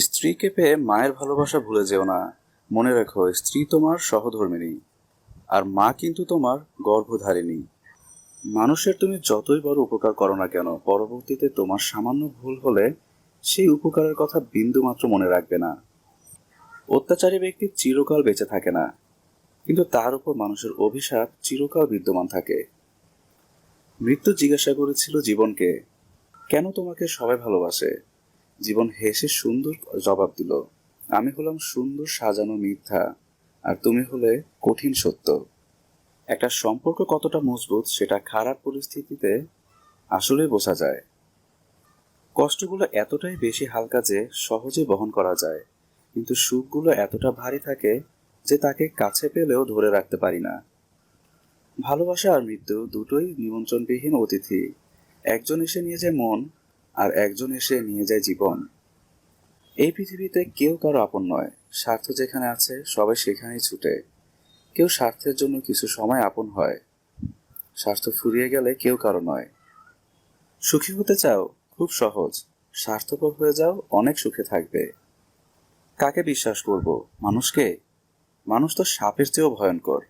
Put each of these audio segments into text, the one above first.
স্ত্রীকে পেয়ে মায়ের ভালোবাসা ভুলে যেও না। মনে রেখো, স্ত্রী তোমার সহধর্মিণী, আর মা কিন্তু তোমার গর্ভধারিণী। মানুষের তুমি যতই বড় উপকার করো না কেন, পরবর্তীতে তোমার সামান্য ভুল হলে সেই উপকারের কথা বিন্দুমাত্র মনে রাখবে না। অত্যাচারী ব্যক্তি চিরকাল বেঁচে থাকে না, কিন্তু তার উপর মানুষের অভিশাপ চিরকাল বিদ্যমান থাকে। মৃত্যু জিজ্ঞাসা করেছিল জীবনকে, কেন তোমাকে সবাই ভালোবাসে? জীবন হেসে সুন্দর জবাব দিল, আমি হলাম সুন্দর সাজানো মিথ্যা, আর তুমি হলে কঠিন সত্য। একটা সম্পর্ক কতটা মজবুত সেটা খারাপ পরিস্থিতিতে আসলে বোঝা যায়। কষ্টগুলো এতটাই বেশি হালকা যে সহজে বহন করা যায়, কিন্তু সুখগুলো এতটা ভারী থাকে যে তাকে কাছে পেলেও ধরে রাখতে পারি না। ভালোবাসা আর মৃত্যু দুটোই নিমন্ত্রণবিহীন অতিথি। একজন এসে নিয়ে যায় মন, আর একজন এসে নিয়ে যায় জীবন। এই পৃথিবীতে কেউ কারো আপন নয়। স্বার্থ যেখানে আছে সবাই সেখানেই ছুটে। কেউ স্বার্থের জন্য কিছু সময় আপন হয়, স্বার্থ ফুরিয়ে গেলে কেউ কারো নয়। সুখী হতে চাও? খুব সহজ, স্বার্থপর হয়ে যাও, অনেক সুখে থাকবে। কাকে বিশ্বাস করব? মানুষকে? মানুষ তো সাপের চেয়েও ভয়ঙ্কর।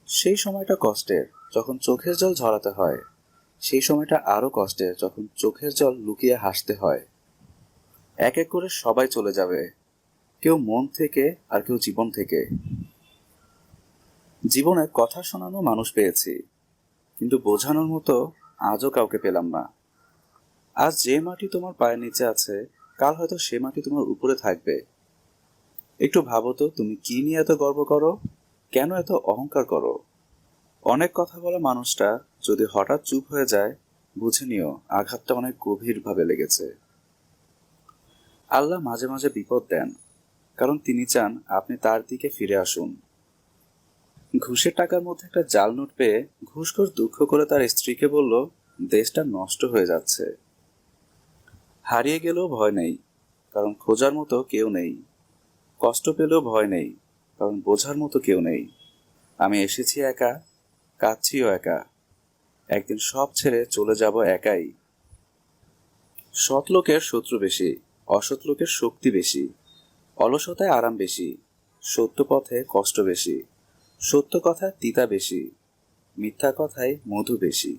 সেই সময়টা কষ্টের যখন চোখের জল ঝরাতে হয়, সেই সময়টা আরো কষ্টের যখন চোখের জল লুকিয়ে হাসতে হয়। এক এক করে সবাই চলে যাবে, কেউ মন থেকে আর কেউ জীবন থেকে। জীবনে কথা শোনানো মানুষ পেয়েছি, কিন্তু বোঝানোর মতো আজও কাউকে পেলাম না। আজ যে মাটি তোমার পায়ের নিচে আছে, কাল হয়তো সে মাটি তোমার উপরে থাকবে। একটু ভাবো তো, তুমি কি নিয়ে এত গর্ব করো? কেন এত অহংকার করো? অনেক কথা বলা মানুষটা যদি হঠাৎ চুপ হয়ে যায়, বুঝে নিও আঘাতটা অনেক গভীরভাবে লেগেছে। আল্লাহ মাঝে মাঝে বিপদ দেন, কারণ তিনি চান আপনি তার দিকে ফিরে আসুন। ঘুষের টাকার মধ্যে একটা জাল নোট পেয়ে ঘুষখোর দুঃখ করে তার স্ত্রীকে বলল, দেশটা নষ্ট হয়ে যাচ্ছে। হারিয়ে গেলেও ভয় নেই, কারণ খোঁজার মতো কেউ নেই। কষ্ট পেলেও ভয় নেই, কারণ বোঝার মতো কেউ নেই। আমি এসেছি একা, কাঁদছিও একা, একদিন সব ছেড়ে চলে যাব একাই। সৎ লোকের শত্রু বেশি, অসৎ লোকের শক্তি বেশি। অলসতায় আরাম বেশি, সত্য পথে কষ্ট বেশি। সত্য কথায় তিতা বেশি, মিথ্যা কথায় মধু বেশি।